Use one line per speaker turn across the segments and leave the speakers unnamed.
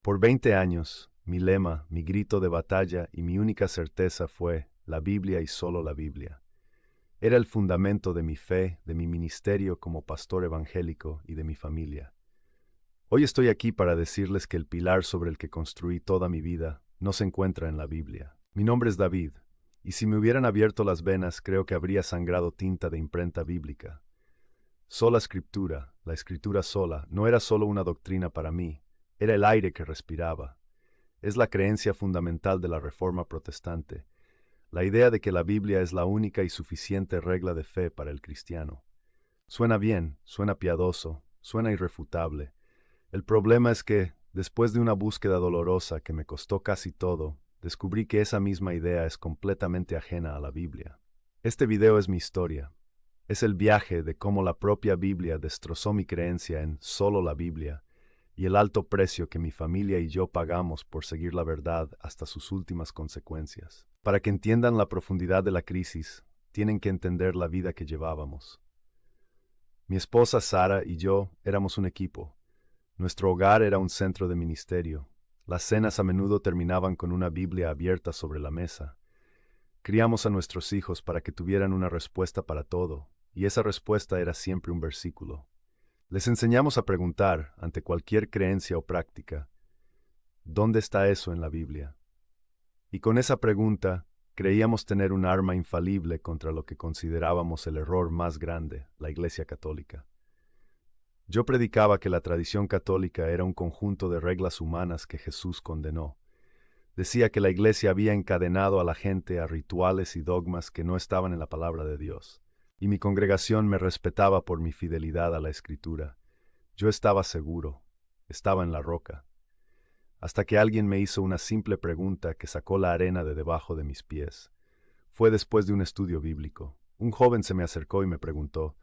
Por 20 años, mi lema, mi grito de batalla y mi única certeza fue la Biblia y solo la Biblia. Era el fundamento de mi fe, de mi ministerio como pastor evangélico y de mi familia. Hoy estoy aquí para decirles que el pilar sobre el que construí toda mi vida no se encuentra en la Biblia. Mi nombre es David, y si me hubieran abierto las venas creo que habría sangrado tinta de imprenta bíblica. Sola escritura, la escritura sola, no era solo una doctrina para mí, era el aire que respiraba. Es la creencia fundamental de la Reforma Protestante, la idea de que la Biblia es la única y suficiente regla de fe para el cristiano. Suena bien, suena piadoso, suena irrefutable. El problema es que, después de una búsqueda dolorosa que me costó casi todo, descubrí que esa misma idea es completamente ajena a la Biblia. Este video es mi historia. Es el viaje de cómo la propia Biblia destrozó mi creencia en solo la Biblia y el alto precio que mi familia y yo pagamos por seguir la verdad hasta sus últimas consecuencias. Para que entiendan la profundidad de la crisis, tienen que entender la vida que llevábamos. Mi esposa Sara y yo éramos un equipo. Nuestro hogar era un centro de ministerio. Las cenas a menudo terminaban con una Biblia abierta sobre la mesa. Criamos a nuestros hijos para que tuvieran una respuesta para todo, y esa respuesta era siempre un versículo. Les enseñamos a preguntar, ante cualquier creencia o práctica, ¿dónde está eso en la Biblia? Y con esa pregunta, creíamos tener un arma infalible contra lo que considerábamos el error más grande, la Iglesia Católica. Yo predicaba que la tradición católica era un conjunto de reglas humanas que Jesús condenó. Decía que la Iglesia había encadenado a la gente a rituales y dogmas que no estaban en la palabra de Dios. Y mi congregación me respetaba por mi fidelidad a la Escritura. Yo estaba seguro, estaba en la roca. Hasta que alguien me hizo una simple pregunta que sacó la arena de debajo de mis pies. Fue después de un estudio bíblico. Un joven se me acercó y me preguntó: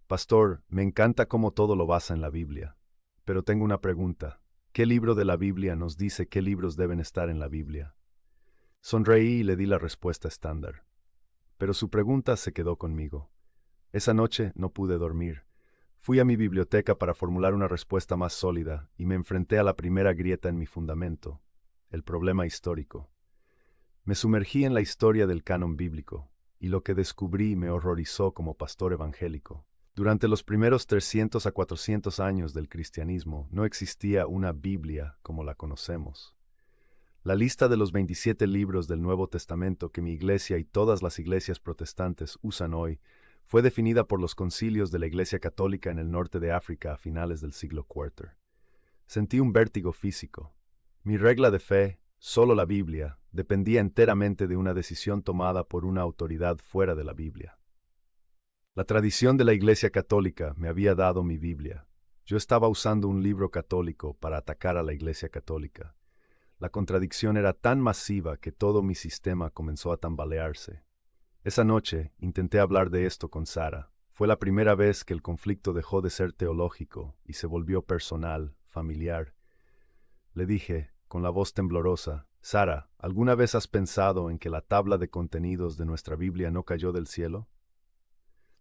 Pastor, me encanta cómo todo lo basa en la Biblia. Pero tengo una pregunta. ¿Qué libro de la Biblia nos dice qué libros deben estar en la Biblia? Sonreí y le di la respuesta estándar. Pero su pregunta se quedó conmigo. Esa noche no pude dormir. Fui a mi biblioteca para formular una respuesta más sólida y me enfrenté a la primera grieta en mi fundamento, el problema histórico. Me sumergí en la historia del canon bíblico, y lo que descubrí me horrorizó como pastor evangélico. Durante los primeros 300 a 400 años del cristianismo no existía una Biblia como la conocemos. La lista de los 27 libros del Nuevo Testamento que mi iglesia y todas las iglesias protestantes usan hoy fue definida por los concilios de la Iglesia Católica en el norte de África a finales del siglo IV. Sentí un vértigo físico. Mi regla de fe, solo la Biblia, dependía enteramente de una decisión tomada por una autoridad fuera de la Biblia. La tradición de la Iglesia Católica me había dado mi Biblia. Yo estaba usando un libro católico para atacar a la Iglesia Católica. La contradicción era tan masiva que todo mi sistema comenzó a tambalearse. Esa noche intenté hablar de esto con Sara. Fue la primera vez que el conflicto dejó de ser teológico y se volvió personal, familiar. Le dije, con la voz temblorosa: Sara, ¿alguna vez has pensado en que la tabla de contenidos de nuestra Biblia no cayó del cielo?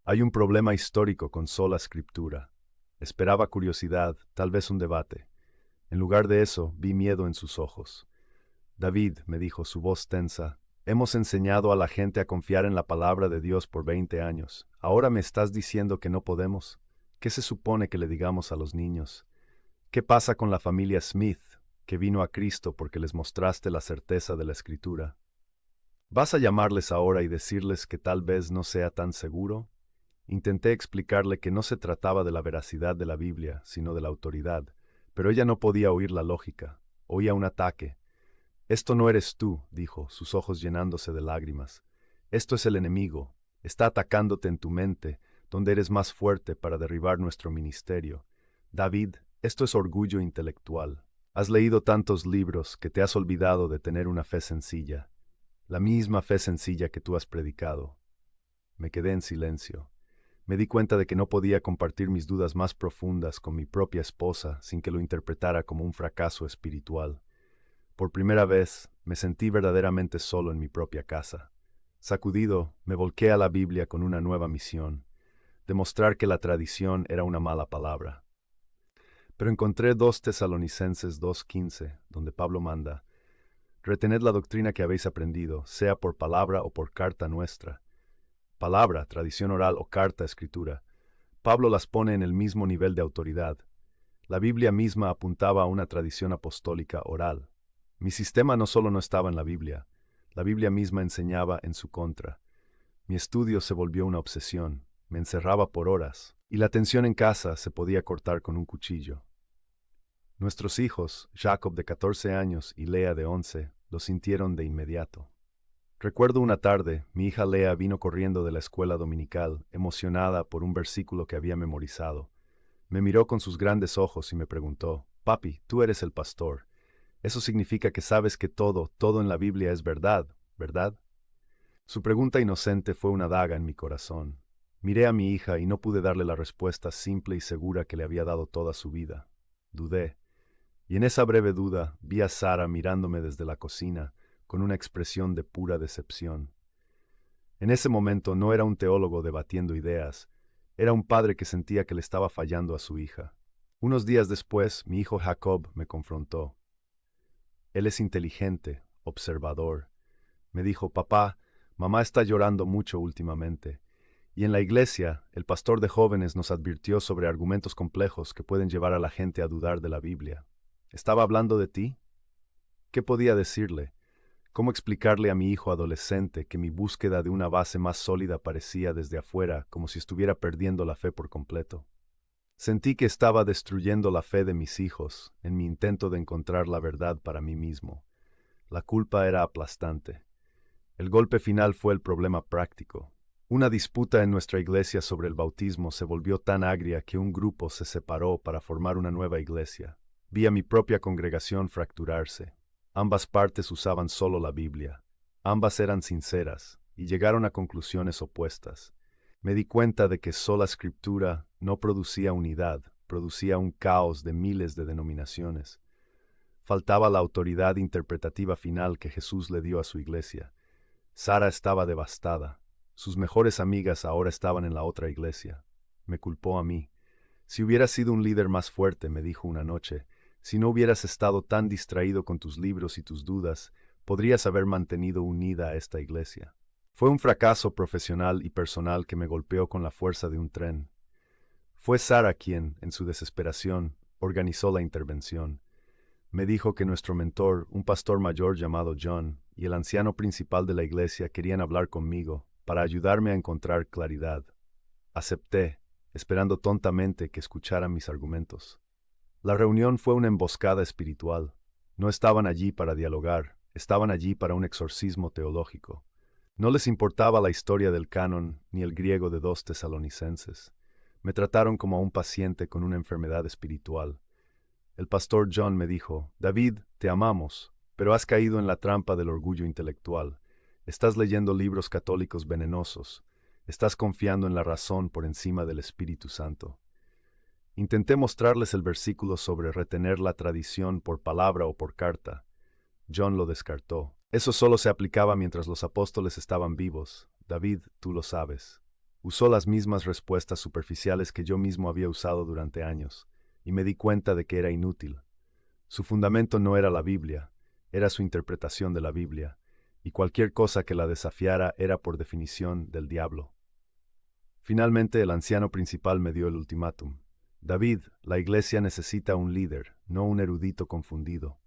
Hay un problema histórico con sola escritura. Esperaba curiosidad, tal vez un debate. En lugar de eso, vi miedo en sus ojos. David, me dijo, su voz tensa, hemos enseñado a la gente a confiar en la palabra de Dios por 20 años. ¿Ahora me estás diciendo que no podemos? ¿Qué se supone que le digamos a los niños? ¿Qué pasa con la familia Smith, que vino a Cristo porque les mostraste la certeza de la Escritura? ¿Vas a llamarles ahora y decirles que tal vez no sea tan seguro? Intenté explicarle que no se trataba de la veracidad de la Biblia, sino de la autoridad, pero ella no podía oír la lógica. Oía un ataque. Esto no eres tú, dijo, sus ojos llenándose de lágrimas. Esto es el enemigo. Está atacándote en tu mente, donde eres más fuerte para derribar nuestro ministerio. David, esto es orgullo intelectual. Has leído tantos libros que te has olvidado de tener una fe sencilla, la misma fe sencilla que tú has predicado. Me quedé en silencio. Me di cuenta de que no podía compartir mis dudas más profundas con mi propia esposa sin que lo interpretara como un fracaso espiritual. Por primera vez, me sentí verdaderamente solo en mi propia casa. Sacudido, me volqué a la Biblia con una nueva misión: demostrar que la tradición era una mala palabra. Pero encontré 2 Tesalonicenses 2:15, donde Pablo manda: retened la doctrina que habéis aprendido, sea por palabra o por carta nuestra. Palabra, tradición oral o carta, escritura. Pablo las pone en el mismo nivel de autoridad. La Biblia misma apuntaba a una tradición apostólica oral. Mi sistema no solo no estaba en la Biblia misma enseñaba en su contra. Mi estudio se volvió una obsesión, me encerraba por horas, y la tensión en casa se podía cortar con un cuchillo. Nuestros hijos, Jacob de 14 años y Lea de 11, lo sintieron de inmediato. Recuerdo una tarde, mi hija Lea vino corriendo de la escuela dominical, emocionada por un versículo que había memorizado. Me miró con sus grandes ojos y me preguntó: Papi, tú eres el pastor. Eso significa que sabes que todo en la Biblia es verdad, ¿verdad? Su pregunta inocente fue una daga en mi corazón. Miré a mi hija y no pude darle la respuesta simple y segura que le había dado toda su vida. Dudé. Y en esa breve duda vi a Sara mirándome desde la cocina, con una expresión de pura decepción. En ese momento no era un teólogo debatiendo ideas, era un padre que sentía que le estaba fallando a su hija. Unos días después, mi hijo Jacob me confrontó. Él es inteligente, observador. Me dijo: papá, mamá está llorando mucho últimamente. Y en la iglesia, el pastor de jóvenes nos advirtió sobre argumentos complejos que pueden llevar a la gente a dudar de la Biblia. ¿Estaba hablando de ti? ¿Qué podía decirle? ¿Cómo explicarle a mi hijo adolescente que mi búsqueda de una base más sólida parecía desde afuera como si estuviera perdiendo la fe por completo? Sentí que estaba destruyendo la fe de mis hijos en mi intento de encontrar la verdad para mí mismo. La culpa era aplastante. El golpe final fue el problema práctico. Una disputa en nuestra iglesia sobre el bautismo se volvió tan agria que un grupo se separó para formar una nueva iglesia. Vi a mi propia congregación fracturarse. Ambas partes usaban solo la Biblia. Ambas eran sinceras y llegaron a conclusiones opuestas. Me di cuenta de que sola escritura no producía unidad, producía un caos de miles de denominaciones. Faltaba la autoridad interpretativa final que Jesús le dio a su iglesia. Sara estaba devastada. Sus mejores amigas ahora estaban en la otra iglesia. Me culpó a mí. Si hubieras sido un líder más fuerte, me dijo una noche, si no hubieras estado tan distraído con tus libros y tus dudas, podrías haber mantenido unida a esta iglesia. Fue un fracaso profesional y personal que me golpeó con la fuerza de un tren. Fue Sara quien, en su desesperación, organizó la intervención. Me dijo que nuestro mentor, un pastor mayor llamado John, y el anciano principal de la iglesia querían hablar conmigo para ayudarme a encontrar claridad. Acepté, esperando tontamente que escucharan mis argumentos. La reunión fue una emboscada espiritual. No estaban allí para dialogar, estaban allí para un exorcismo teológico. No les importaba la historia del canon ni el griego de 2 Tesalonicenses. Me trataron como a un paciente con una enfermedad espiritual. El pastor John me dijo: David, te amamos, pero has caído en la trampa del orgullo intelectual. Estás leyendo libros católicos venenosos. Estás confiando en la razón por encima del Espíritu Santo. Intenté mostrarles el versículo sobre retener la tradición por palabra o por carta. John lo descartó. Eso solo se aplicaba mientras los apóstoles estaban vivos. David, tú lo sabes. Usó las mismas respuestas superficiales que yo mismo había usado durante años, y me di cuenta de que era inútil. Su fundamento no era la Biblia, era su interpretación de la Biblia, y cualquier cosa que la desafiara era por definición del diablo. Finalmente el anciano principal me dio el ultimátum. David, la iglesia necesita un líder, no un erudito confundido.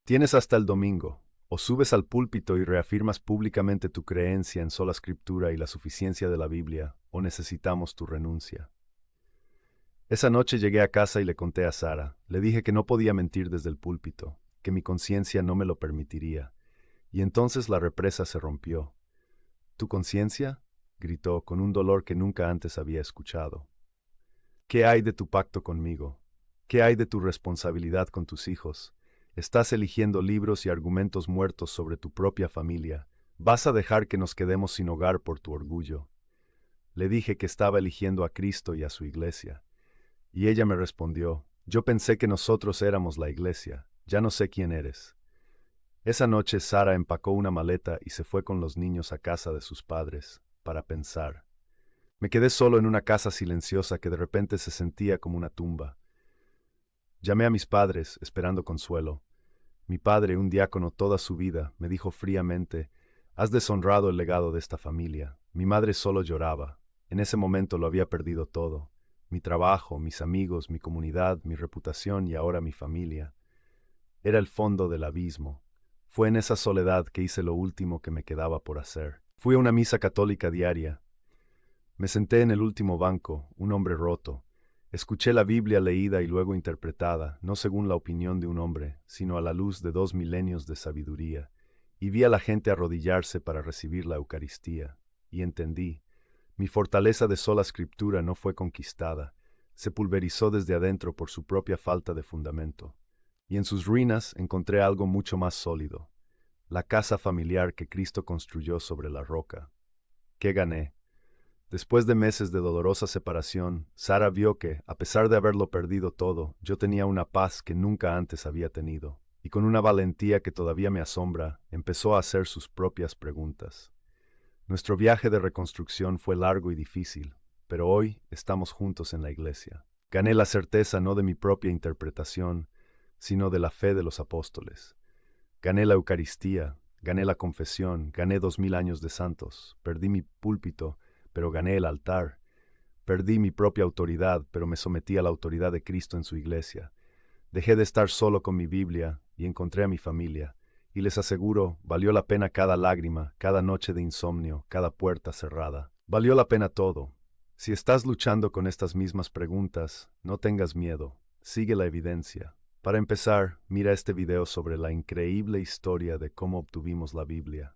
Tienes hasta el domingo. O subes al púlpito y reafirmas públicamente tu creencia en sola escritura y la suficiencia de la Biblia, o necesitamos tu renuncia. Esa noche llegué a casa y le conté a Sara. Le dije que no podía mentir desde el púlpito, que mi conciencia no me lo permitiría. Y entonces la represa se rompió. ¿Tu conciencia?, gritó con un dolor que nunca antes había escuchado. ¿Qué hay de tu pacto conmigo? ¿Qué hay de tu responsabilidad con tus hijos? Estás eligiendo libros y argumentos muertos sobre tu propia familia. ¿Vas a dejar que nos quedemos sin hogar por tu orgullo? Le dije que estaba eligiendo a Cristo y a su iglesia. Y ella me respondió: yo pensé que nosotros éramos la iglesia, ya no sé quién eres. Esa noche Sara empacó una maleta y se fue con los niños a casa de sus padres, para pensar. Me quedé solo en una casa silenciosa que de repente se sentía como una tumba. Llamé a mis padres, esperando consuelo. Mi padre, un diácono toda su vida, me dijo fríamente: has deshonrado el legado de esta familia. Mi madre solo lloraba. En ese momento lo había perdido todo. Mi trabajo, mis amigos, mi comunidad, mi reputación y ahora mi familia. Era el fondo del abismo. Fue en esa soledad que hice lo último que me quedaba por hacer. Fui a una misa católica diaria. Me senté en el último banco, un hombre roto. Escuché la Biblia leída y luego interpretada, no según la opinión de un hombre, sino a la luz de 2 milenios de sabiduría, y vi a la gente arrodillarse para recibir la Eucaristía, y entendí. Mi fortaleza de sola escritura no fue conquistada, se pulverizó desde adentro por su propia falta de fundamento. Y en sus ruinas encontré algo mucho más sólido, la casa familiar que Cristo construyó sobre la roca. ¿Qué gané? Después de meses de dolorosa separación, Sara vio que, a pesar de haberlo perdido todo, yo tenía una paz que nunca antes había tenido, y con una valentía que todavía me asombra, empezó a hacer sus propias preguntas. Nuestro viaje de reconstrucción fue largo y difícil, pero hoy estamos juntos en la iglesia. Gané la certeza no de mi propia interpretación, sino de la fe de los apóstoles. Gané la Eucaristía, gané la confesión, gané 2000 años de santos, perdí mi púlpito, pero gané el altar. Perdí mi propia autoridad, pero me sometí a la autoridad de Cristo en su iglesia. Dejé de estar solo con mi Biblia y encontré a mi familia. Y les aseguro, valió la pena cada lágrima, cada noche de insomnio, cada puerta cerrada. Valió la pena todo. Si estás luchando con estas mismas preguntas, no tengas miedo. Sigue la evidencia. Para empezar, mira este video sobre la increíble historia de cómo obtuvimos la Biblia.